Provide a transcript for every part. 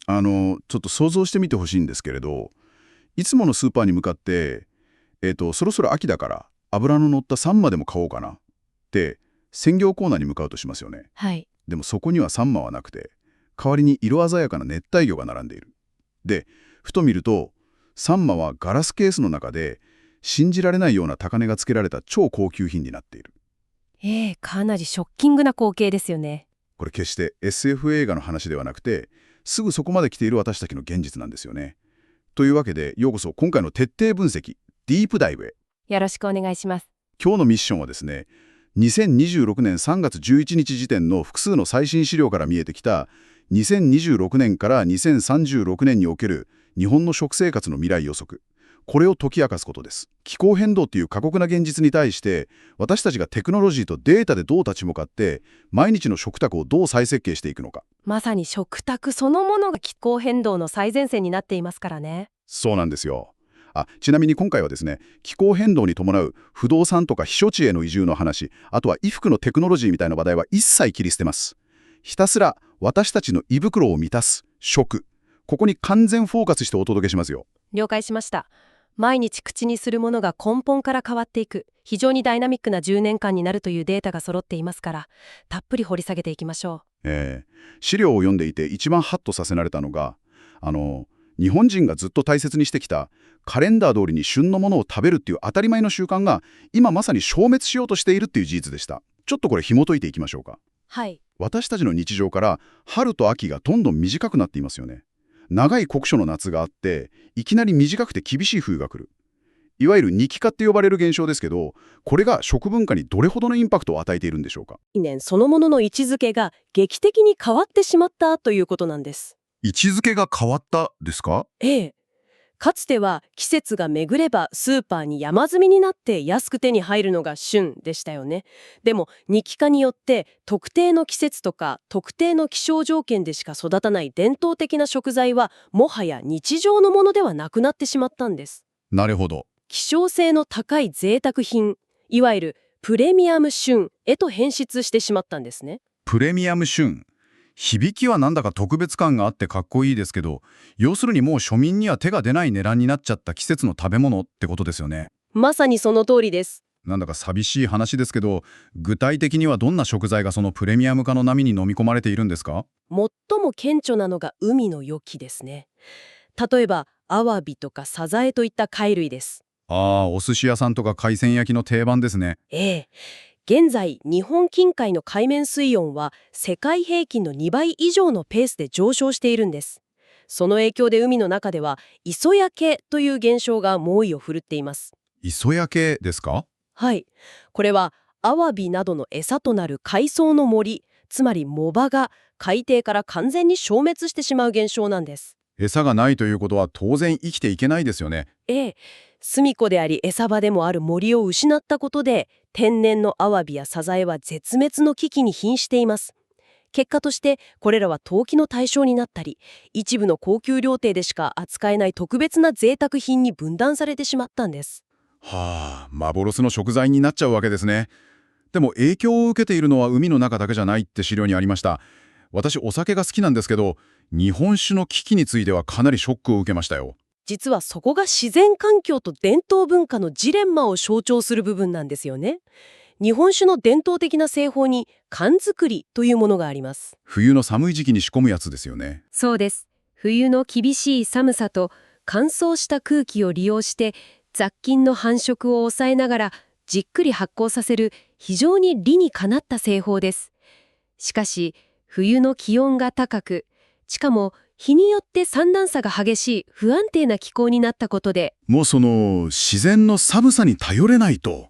ちょっと想像してみてほしいんですけれど、いつものスーパーに向かって、そろそろ秋だから油の乗ったサンマでも買おうかなって鮮魚コーナーに向かうとしますよね。はい。でもそこにはサンマはなくて、代わりに色鮮やかな熱帯魚が並んでいる。で、ふと見ると、サンマはガラスケースの中で、信じられないような高値がつけられた超高級品になっている。かなりショッキングな光景ですよね。これ決して SF 映画の話ではなくて、すぐそこまで来ている私たちの現実なんですよね。というわけで、ようこそ今回の徹底分析、ディープダイブへ。よろしくお願いします。今日のミッションはですね、2026年3月11日時点の複数の最新資料から見えてきた、2026年から2036年における日本の食生活の未来予測。これを解き明かすことです。気候変動っていう過酷な現実に対して、私たちがテクノロジーとデータでどう立ち向かって、毎日の食卓をどう再設計していくのか。まさに食卓そのものが気候変動の最前線になっていますからね。そうなんですよ。ちなみに今回はですね、気候変動に伴う不動産とか避暑地への移住の話、あとは衣服のテクノロジーみたいな話題は一切切り捨てます。ひたすら私たちの胃袋を満たす食。ここに完全フォーカスしてお届けしますよ。了解しました。毎日口にするものが根本から変わっていく、非常にダイナミックな10年間になるというデータが揃っていますから、たっぷり掘り下げていきましょ資料を読んでいて一番ハッとさせられたのが、日本人がずっと大切にしてきたカレンダー通りに旬のものを食べるっていう当たり前の習慣が今まさに消滅しようとしているっていう事実でした。ちょっとこれ紐解いていきましょうか。う。はい。私たちの日常から春と秋がどんどん短くなっていますよね。長い酷暑の夏があって、いきなり短くて厳しい冬が来る。いわゆる二気化って呼ばれる現象ですけど、これが食文化にどれほどのインパクトを与えているんでしょうか。概念そのものの位置づけが劇的に変わってしまったということなんです。位置づけが変わったですか？ええ。かつては季節が巡ればスーパーに山積みになって安く手に入るのが旬でしたよね。でも二気化によって特定の季節とか特定の気象条件でしか育たない伝統的な食材はもはや日常のものではなくなってしまったんです。なるほど。希少性の高い贅沢品、いわゆるプレミアム旬へと変質してしまったんですね。プレミアム旬。響きはなんだか特別感があってかっこいいですけど、要するにもう庶民には手が出ない値段になっちゃった季節の食べ物ってことですよね。まさにその通りです。なんだか寂しい話ですけど、具体的にはどんな食材がそのプレミアム化の波に飲み込まれているんですか？最も顕著なのが海の良きですね。例えばアワビとかサザエといった貝類です。お寿司屋さんとか海鮮焼きの定番ですね。ええ。現在日本近海の海面水温は世界平均の2倍以上のペースで上昇しているんです。その影響で海の中では磯焼けという現象が猛威を振るっています。磯焼けですか？はい。これはアワビなどの餌となる海藻の森、つまり藻場が海底から完全に消滅してしまう現象なんです。餌がないということは当然生きていけないですよね。ええ。住処であり餌場でもある森を失ったことで、天然のアワビやサザエは絶滅の危機に瀕しています。結果としてこれらは投機の対象になったり、一部の高級料亭でしか扱えない特別な贅沢品に分断されてしまったんです。幻の食材になっちゃうわけですね。でも影響を受けているのは海の中だけじゃないって資料にありました。私お酒が好きなんですけど、日本酒の危機についてはかなりショックを受けましたよ。実はそこが自然環境と伝統文化のジレンマを象徴する部分なんですよね。日本酒の伝統的な製法に缶作りというものがあります。冬の寒い時期に仕込むやつですよね。そうです。冬の厳しい寒さと乾燥した空気を利用して雑菌の繁殖を抑えながらじっくり発酵させる非常に理にかなった製法です。しかし冬の気温が高く、しかも日によって寒暖差が激しい不安定な気候になったことで、もうその自然の寒さに頼れないと。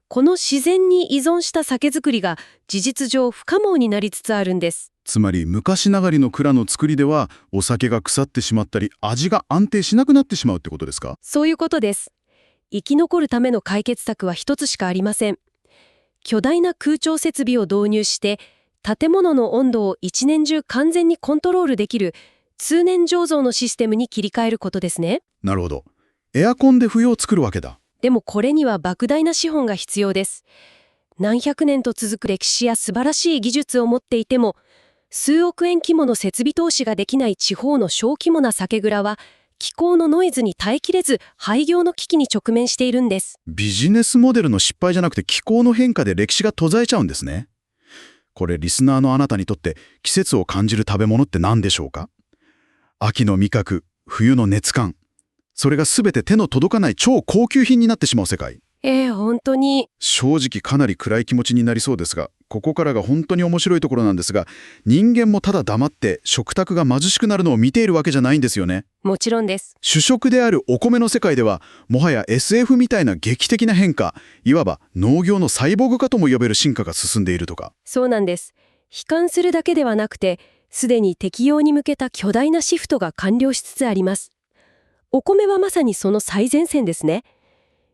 この自然に依存した酒造りが事実上不可能になりつつあるんです。つまり昔ながらの蔵の作りではお酒が腐ってしまったり味が安定しなくなってしまうってことですか？そういうことです。生き残るための解決策は一つしかありません。巨大な空調設備を導入して建物の温度を一年中完全にコントロールできる通年醸造のシステムに切り替えることですね。なるほど。エアコンで冬を作るわけだ。でもこれには莫大な資本が必要です。何百年と続く歴史や素晴らしい技術を持っていても、数億円規模の設備投資ができない地方の小規模な酒蔵は、気候のノイズに耐えきれず廃業の危機に直面しているんです。ビジネスモデルの失敗じゃなくて気候の変化で歴史が途絶えちゃうんですね。これリスナーのあなたにとって季節を感じる食べ物って何でしょうか？秋の味覚、冬の熱感。それが全て手の届かない超高級品になってしまう世界。本当に。正直かなり暗い気持ちになりそうですが、ここからが本当に面白いところなんですが、人間もただ黙って食卓が貧しくなるのを見ているわけじゃないんですよね。もちろんです。主食であるお米の世界では、もはや SF みたいな劇的な変化、いわば農業のサイボーグ化とも呼べる進化が進んでいるとか。そうなんです。悲観するだけではなくて、すでに適用に向けた巨大なシフトが完了しつつあります。お米はまさにその最前線ですね。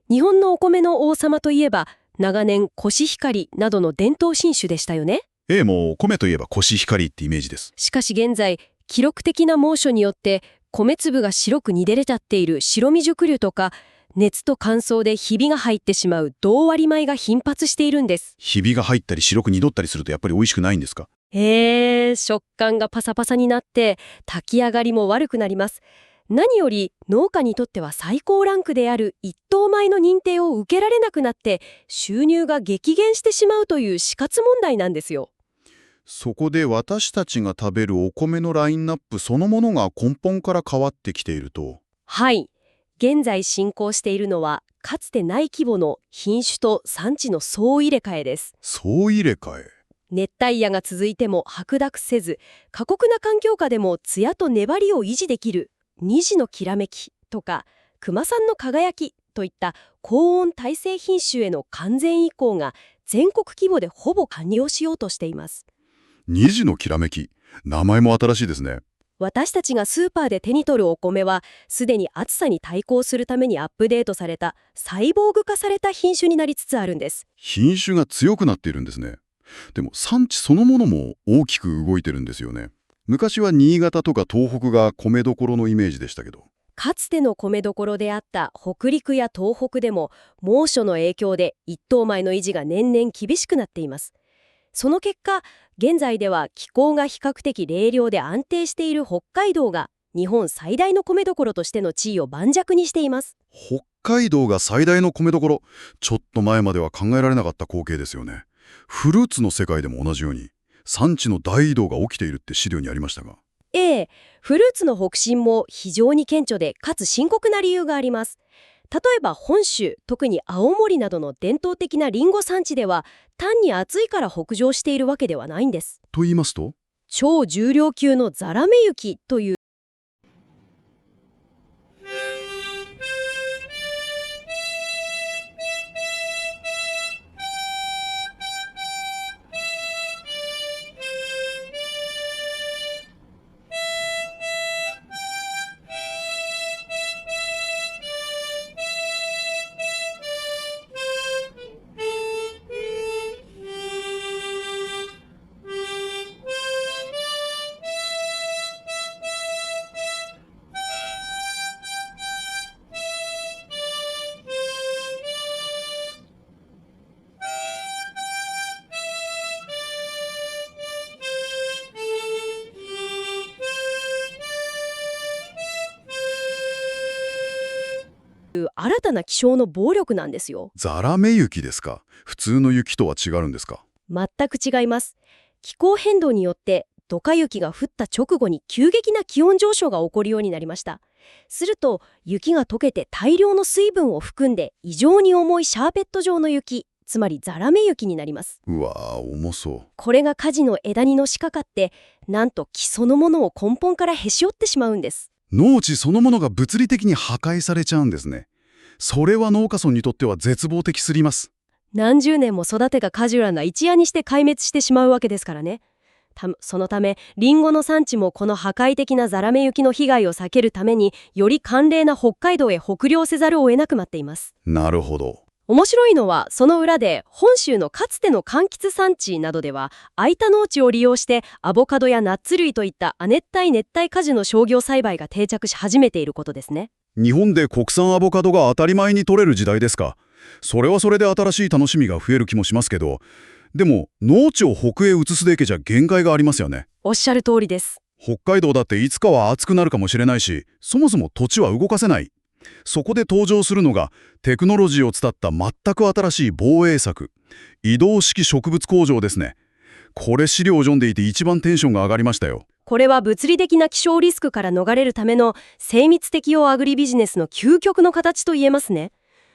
日本のお米の王様といえば、長年コシヒカリなどの伝統品種でしたよね。もう米といえばコシヒカリってイメージです。しかし現在、記録的な猛暑によって米粒が白く煮出れちゃっている白身熟粒とか、熱と乾燥でひびが入ってしまう銅割り米が頻発しているんです。ひびが入ったり白く濁ったりするとやっぱり美味しくないんですか？食感がパサパサになって炊き上がりも悪くなります。何より農家にとっては最高ランクである一等米の認定を受けられなくなって収入が激減してしまうという死活問題なんですよ。そこで私たちが食べるお米のラインナップそのものが根本から変わってきていると。はい。現在進行しているのはかつてない規模の品種と産地の総入れ替えです。総入れ替え。熱帯夜が続いても白濁せず、過酷な環境下でも艶と粘りを維持できる虹のきらめきとか熊さんの輝きといった高温耐性品種への完全移行が全国規模でほぼ完了しようとしています。虹のきらめき。名前も新しいですね。私たちがスーパーで手に取るお米はすでに暑さに対抗するためにアップデートされたサイボーグ化された品種になりつつあるんです。品種が強くなっているんですね。でも産地そのものも大きく動いてるんですよね。昔は新潟とか東北が米どころのイメージでしたけど。かつての米どころであった北陸や東北でも猛暑の影響で一等米の維持が年々厳しくなっています。その結果、現在では気候が比較的冷涼で安定している北海道が日本最大の米どころとしての地位を盤石にしています。北海道が最大の米どころ。ちょっと前までは考えられなかった光景ですよね。フルーツの世界でも同じように産地の大移動が起きているって資料にありましたが。フルーツの北進も非常に顕著でかつ深刻な理由があります。例えば本州、特に青森などの伝統的なリンゴ産地では単に暑いから北上しているわけではないんです。と言いますと？超重量級のザラメ雪という新たな気象の暴力なんですよ。ザラメ雪ですか？普通の雪とは違うんですか？全く違います。気候変動によってドカ雪が降った直後に急激な気温上昇が起こるようになりました。すると雪が溶けて大量の水分を含んで異常に重いシャーペット状の雪、つまりザラメ雪になります。うわー、重そう。これが火事の枝にのしかかってなんと木そのものを根本からへし折ってしまうんです。農地そのものが物理的に破壊されちゃうんですね。それは農家村にとっては絶望的すぎます。何十年も育てがカジュアルな一夜にして壊滅してしまうわけですからね。そのためリンゴの産地もこの破壊的なザラメ雪の被害を避けるためにより寒冷な北海道へ北上せざるを得なくなっています。なるほど。面白いのはその裏で本州のかつての柑橘産地などでは空いた農地を利用してアボカドやナッツ類といった亜熱帯熱帯果樹の商業栽培が定着し始めていることですね。日本で国産アボカドが当たり前に取れる時代ですか。それはそれで新しい楽しみが増える気もしますけど、でも農地を北へ移すだけじゃ限界がありますよね。おっしゃる通りです。北海道だっていつかは暑くなるかもしれないし、そもそも土地は動かせない。そこで登場するのがテクノロジーを伝った全く新しい防衛策、移動式植物工場ですね。これ資料を読んでいて一番テンションが上がりましたよ。これは物理的な気象リスクから逃れるための精密適用アグリビジネスの究極の形と言えますね。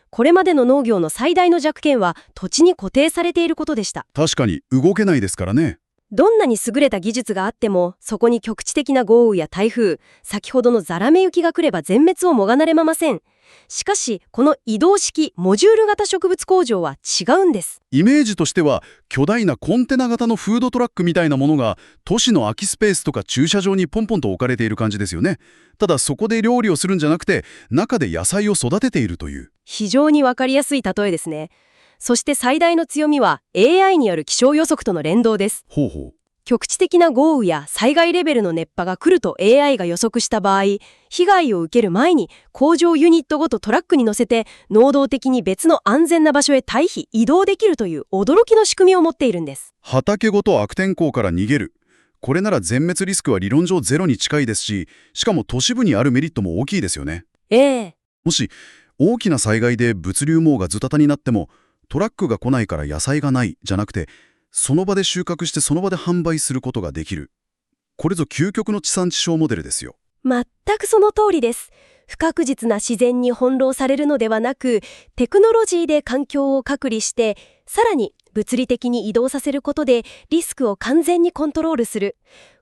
これまでの農業の最大の弱点は土地に固定されていることでした。確かに動けないですからね。どんなに優れた技術があっても、そこに局地的な豪雨や台風、先ほどのザラメ雪が来れば全滅をもがなれません。しかし、この移動式モジュール型植物工場は違うんです。イメージとしては巨大なコンテナ型のフードトラックみたいなものが都市の空きスペースとか駐車場にポンポンと置かれている感じですよね。ただそこで料理をするんじゃなくて中で野菜を育てているという。非常にわかりやすい例えですね。そして最大の強みは AI による気象予測との連動です。ほうほう。局地的な豪雨や災害レベルの熱波が来ると AI が予測した場合、被害を受ける前に工場ユニットごとトラックに乗せて能動的に別の安全な場所へ退避・移動できるという驚きの仕組みを持っているんです。畑ごと悪天候から逃げる。これなら全滅リスクは理論上ゼロに近いですし、しかも都市部にあるメリットも大きいですよね。もし大きな災害で物流網がズタタになっても、トラックが来ないから野菜がないじゃなくて、その場で収穫してその場で販売することができる。これぞ究極の地産地消モデルですよ。全くその通りです。不確実な自然に翻弄されるのではなく、テクノロジーで環境を隔離して、さらに物理的に移動させることでリスクを完全にコントロールする。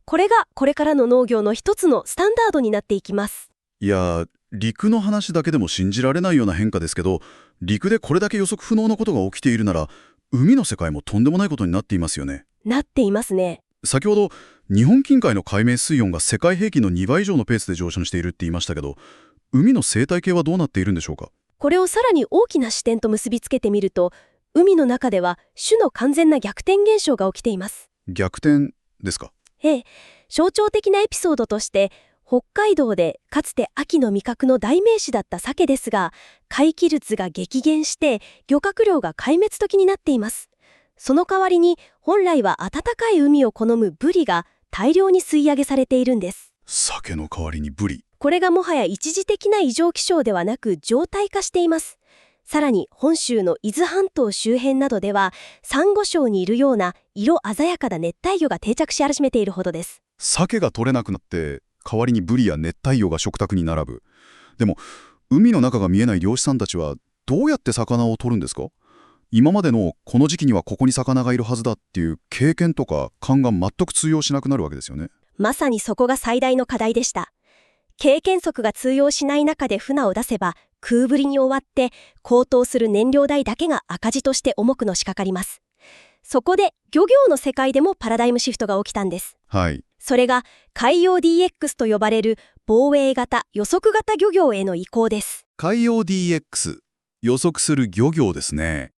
これがこれからの農業の一つのスタンダードになっていきます。いやー、陸の話だけでも信じられないような変化ですけど、陸でこれだけ予測不能なことが起きているなら、海の世界もとんでもないことになっていますよね。なっていますね。先ほど日本近海の海面水温が世界平均の2倍以上のペースで上昇しているって言いましたけど、海の生態系はどうなっているんでしょうか。これをさらに大きな視点と結びつけてみると、海の中では種の完全な逆転現象が起きています。逆転ですか。象徴的なエピソードとして、北海道でかつて秋の味覚の代名詞だった鮭ですが、貝期率が激減して漁獲量が壊滅的になっています。その代わりに本来は暖かい海を好むブリが大量に吸い上げされているんです。鮭の代わりにブリ。これがもはや一時的な異常気象ではなく常態化しています。さらに本州の伊豆半島周辺などではサンゴ礁にいるような色鮮やかな熱帯魚が定着し始めているほどです。鮭が取れなくなって代わりにブリや熱帯魚が食卓に並ぶ。でも海の中が見えない漁師さんたちはどうやって魚を取るんですか。今までのこの時期にはここに魚がいるはずだっていう経験とか勘が全く通用しなくなるわけですよね。まさにそこが最大の課題でした。経験則が通用しない中で船を出せば空振りに終わって高騰する燃料代だけが赤字として重くのしかかります。そこで漁業の世界でもパラダイムシフトが起きたんです。はい。それが海洋 DX と呼ばれる防衛型予測型漁業への移行です。海洋 DX、予測する漁業ですね。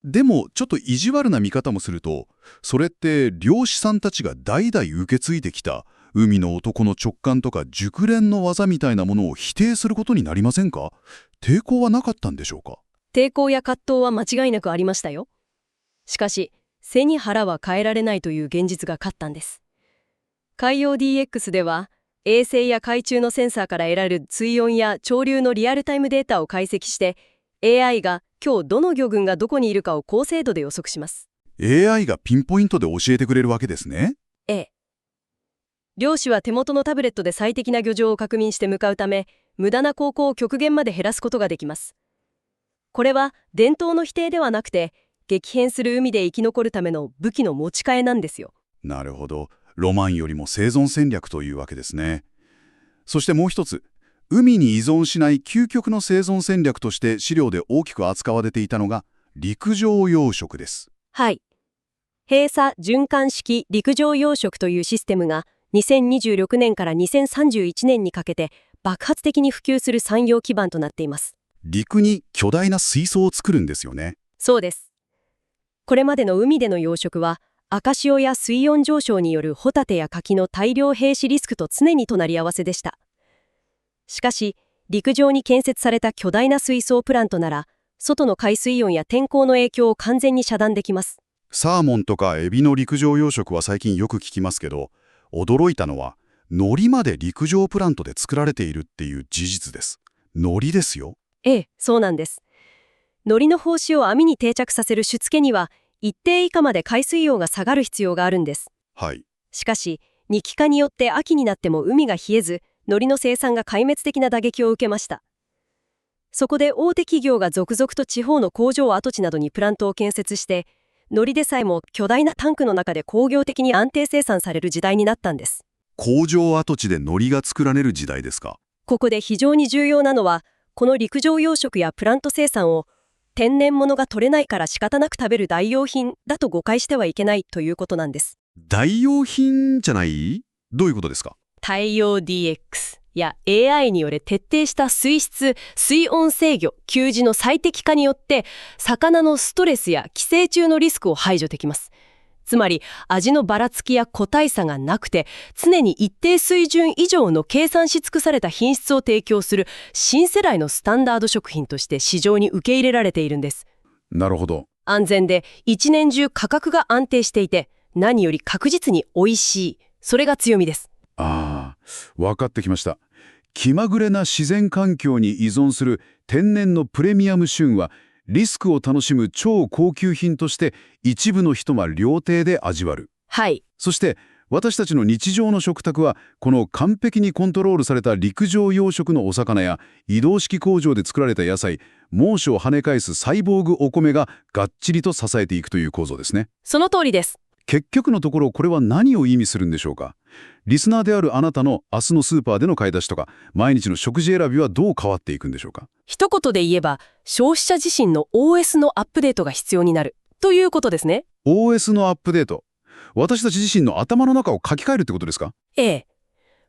でもちょっと意地悪な見方もすると、それって漁師さんたちが代々受け継いできた海の男の直感とか熟練の技みたいなものを否定することになりませんか。抵抗はなかったんでしょうか。抵抗や葛藤は間違いなくありましたよ。しかし背に腹は変えられないという現実が勝ったんです。海洋 DX では衛星や海中のセンサーから得られる水温や潮流のリアルタイムデータを解析して AI が今日どの魚群がどこにいるかを高精度で予測します。 AI がピンポイントで教えてくれるわけですね。漁師は手元のタブレットで最適な漁場を確認して向かうため、無駄な航行を極限まで減らすことができます。これは伝統の否定ではなくて、激変する海で生き残るための武器の持ち替えなんですよ。なるほど。ロマンよりも生存戦略というわけですね。そしてもう一つ、海に依存しない究極の生存戦略として資料で大きく扱われていたのが陸上養殖です。はい。閉鎖循環式陸上養殖というシステムが2026年から2031年にかけて爆発的に普及する産業基盤となっています。陸に巨大な水槽を作るんですよね。そうです。これまでの海での養殖は赤潮や水温上昇によるホタテやカキの大量閉止リスクと常に隣り合わせでした。しかし陸上に建設された巨大な水槽プラントなら外の海水温や天候の影響を完全に遮断できます。サーモンとかエビの陸上養殖は最近よく聞きますけど、驚いたのは、海苔まで陸上プラントで作られているっていう事実です。海苔ですよ。ええ、そうなんです。海苔の胞子を網に定着させる種付けには、一定以下まで海水温が下がる必要があるんです。はい。しかし、二気化によって秋になっても海が冷えず、海苔の生産が壊滅的な打撃を受けました。そこで大手企業が続々と地方の工場跡地などにプラントを建設して、海苔でさえも巨大なタンクの中で工業的に安定生産される時代になったんです。工場跡地で海苔が作られる時代ですか。ここで非常に重要なのは、この陸上養殖やプラント生産を天然物が取れないから仕方なく食べる代用品だと誤解してはいけないということなんです。代用品じゃない？どういうことですか？太陽 DX や AI による徹底した水質・水温制御・給餌の最適化によって、魚のストレスや寄生虫のリスクを排除できます。つまり、味のばらつきや個体差がなくて、常に一定水準以上の計算し尽くされた品質を提供する新世代のスタンダード食品として市場に受け入れられているんです。なるほど。安全で一年中価格が安定していて、何より確実に美味しい。それが強みです。ああ、分かってきました。気まぐれな自然環境に依存する天然のプレミアム旬は、リスクを楽しむ超高級品として一部の人は料亭で味わる。はい。そして私たちの日常の食卓は、この完璧にコントロールされた陸上養殖のお魚や移動式工場で作られた野菜、猛暑を跳ね返すサイボーグお米ががっちりと支えていくという構造ですね。その通りです。結局のところ、これは何を意味するんでしょうか。リスナーであるあなたの明日のスーパーでの買い出しとか、毎日の食事選びはどう変わっていくんでしょうか。一言で言えば、消費者自身の OS のアップデートが必要になるということですね。OS のアップデート。私たち自身の頭の中を書き換えるってことですか。ええ。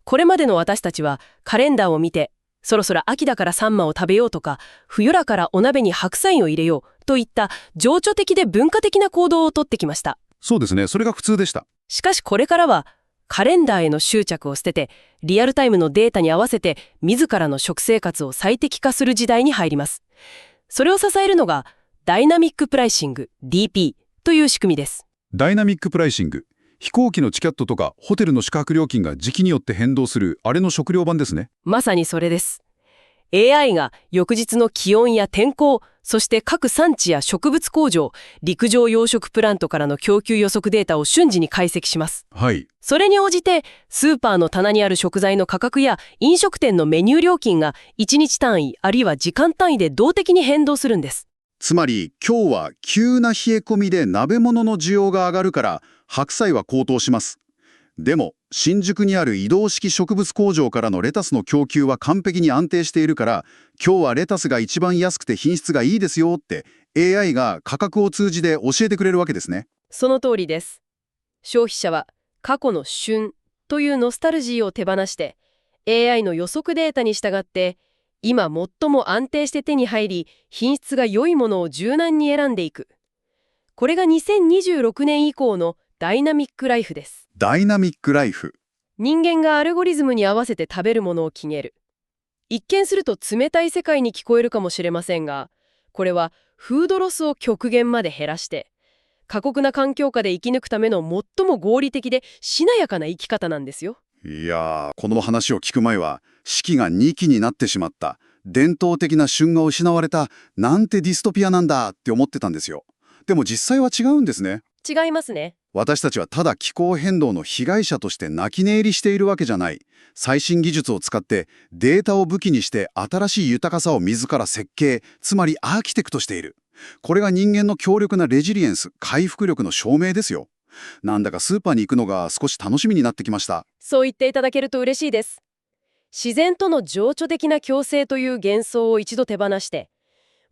これまでの私たちはカレンダーを見て、そろそろ秋だからサンマを食べようとか、冬だからお鍋に白菜を入れようといった情緒的で文化的な行動をとってきました。そうですね。それが普通でした。しかしこれからは、カレンダーへの執着を捨てて、リアルタイムのデータに合わせて自らの食生活を最適化する時代に入ります。それを支えるのが、ダイナミックプライシング DP という仕組みです。ダイナミックプライシング。飛行機のチケットとかホテルの宿泊料金が時期によって変動する、あれの食料版ですね。まさにそれです。AI が翌日の気温や天候、そして各産地や植物工場、陸上養殖プラントからの供給予測データを瞬時に解析します。はい。それに応じて、スーパーの棚にある食材の価格や飲食店のメニュー料金が1日単位あるいは時間単位で動的に変動するんです。つまり今日は急な冷え込みで鍋物の需要が上がるから白菜は高騰します。でも新宿にある移動式植物工場からのレタスの供給は完璧に安定しているから、今日はレタスが一番安くて品質がいいですよって AI が価格を通じて教えてくれるわけですね。その通りです。消費者は過去の旬というノスタルジーを手放して AI の予測データに従って今最も安定して手に入り品質が良いものを柔軟に選んでいく。これが2026年以降のダイナミックライフです。ダイナミックライフ。人間がアルゴリズムに合わせて食べるものを決める。一見すると冷たい世界に聞こえるかもしれませんが、これはフードロスを極限まで減らして過酷な環境下で生き抜くための最も合理的でしなやかな生き方なんですよ。いやー、この話を聞く前は四季が二季になってしまった、伝統的な旬が失われた、なんてディストピアなんだって思ってたんですよ。でも実際は違うんですね。違いますね。私たちはただ気候変動の被害者として泣き寝入りしているわけじゃない。最新技術を使ってデータを武器にして新しい豊かさを自ら設計、つまりアーキテクトしている。これが人間の強力なレジリエンス、回復力の証明ですよ。なんだかスーパーに行くのが少し楽しみになってきました。そう言っていただけると嬉しいです。自然との情緒的な共生という幻想を一度手放して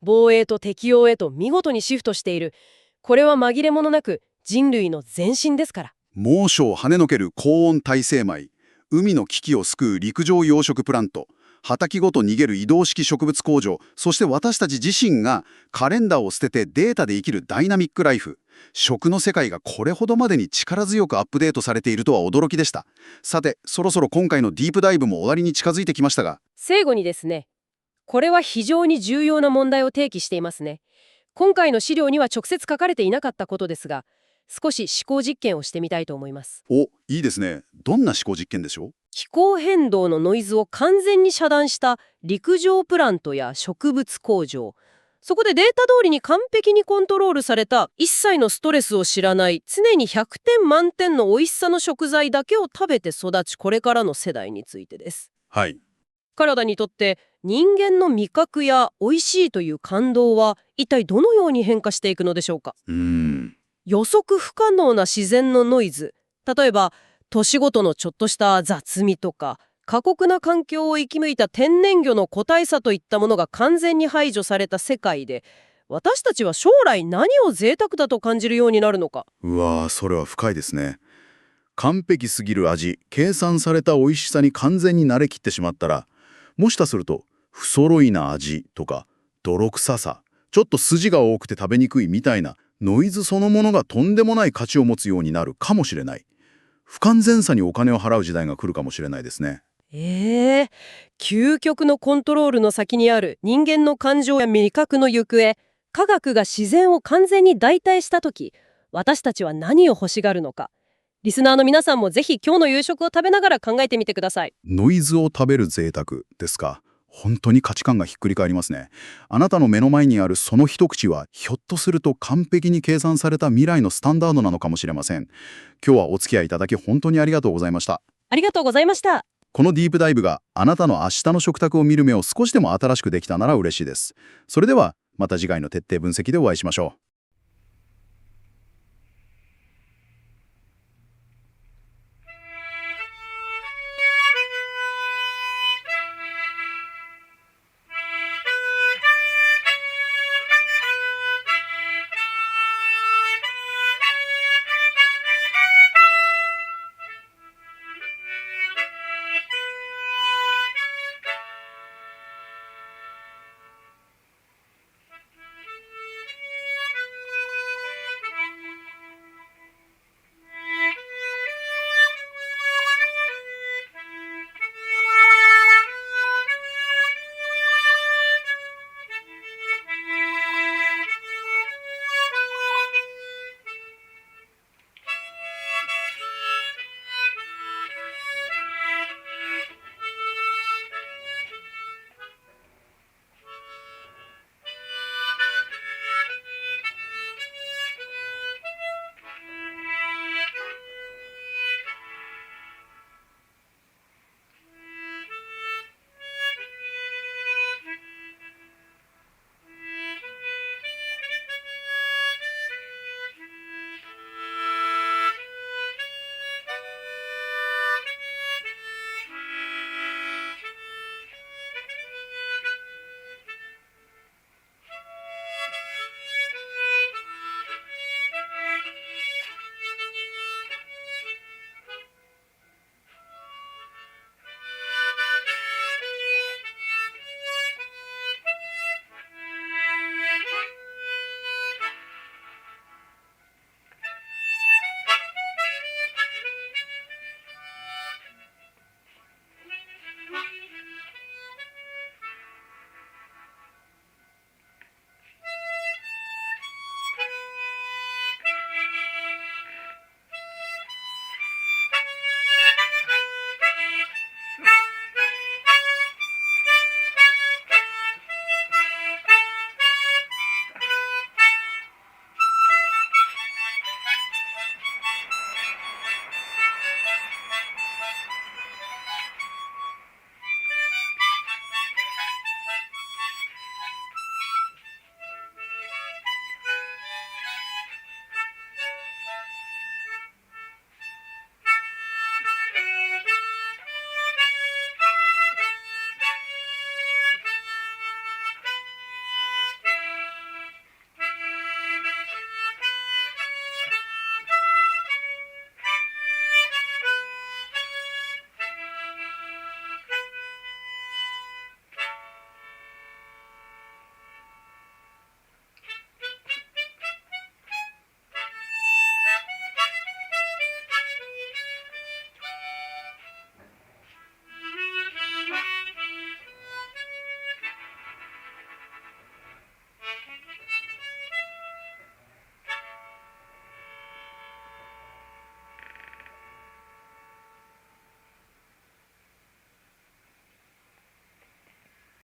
防衛と適応へと見事にシフトしている。これは紛れものなく人類の前進ですから。猛暑を跳ねのける高温耐性米、海の危機を救う陸上養殖プラント、畑ごと逃げる移動式植物工場、そして私たち自身がカレンダーを捨ててデータで生きるダイナミックライフ。食の世界がこれほどまでに力強くアップデートされているとは驚きでした。さて、そろそろ今回のディープダイブも終わりに近づいてきましたが、最後にですね、これは非常に重要な問題を提起していますね。今回の資料には直接書かれていなかったことですが、少し思考実験をしてみたいと思います。お、いいですね。どんな思考実験でしょう？気候変動のノイズを完全に遮断した陸上プラントや植物工場、そこでデータ通りに完璧にコントロールされた一切のストレスを知らない常に100点満点の美味しさの食材だけを食べて育ちこれからの世代についてです。はい。体にとって人間の味覚や美味しいという感動は一体どのように変化していくのでしょうか。予測不可能な自然のノイズ、例えば年ごとのちょっとした雑味とか過酷な環境を生き抜いた天然魚の個体差といったものが完全に排除された世界で、私たちは将来何を贅沢だと感じるようになるのか。うわー、それは深いですね。完璧すぎる味、計算された美味しさに完全に慣れきってしまったら、もしかすると不揃いな味とか泥臭さ、ちょっと筋が多くて食べにくいみたいなノイズそのものがとんでもない価値を持つようになるかもしれない。不完全さにお金を払う時代が来るかもしれないですね。究極のコントロールの先にある人間の感情や味覚の行方、科学が自然を完全に代替した時、私たちは何を欲しがるのか。リスナーの皆さんもぜひ今日の夕食を食べながら考えてみてください。ノイズを食べる贅沢ですか。本当に価値観がひっくり返りますね。あなたの目の前にあるその一口は、ひょっとすると完璧に計算された未来のスタンダードなのかもしれません。今日はお付き合いいただき本当にありがとうございました。ありがとうございました。このディープダイブがあなたの明日の食卓を見る目を少しでも新しくできたなら嬉しいです。それではまた次回の徹底分析でお会いしましょう。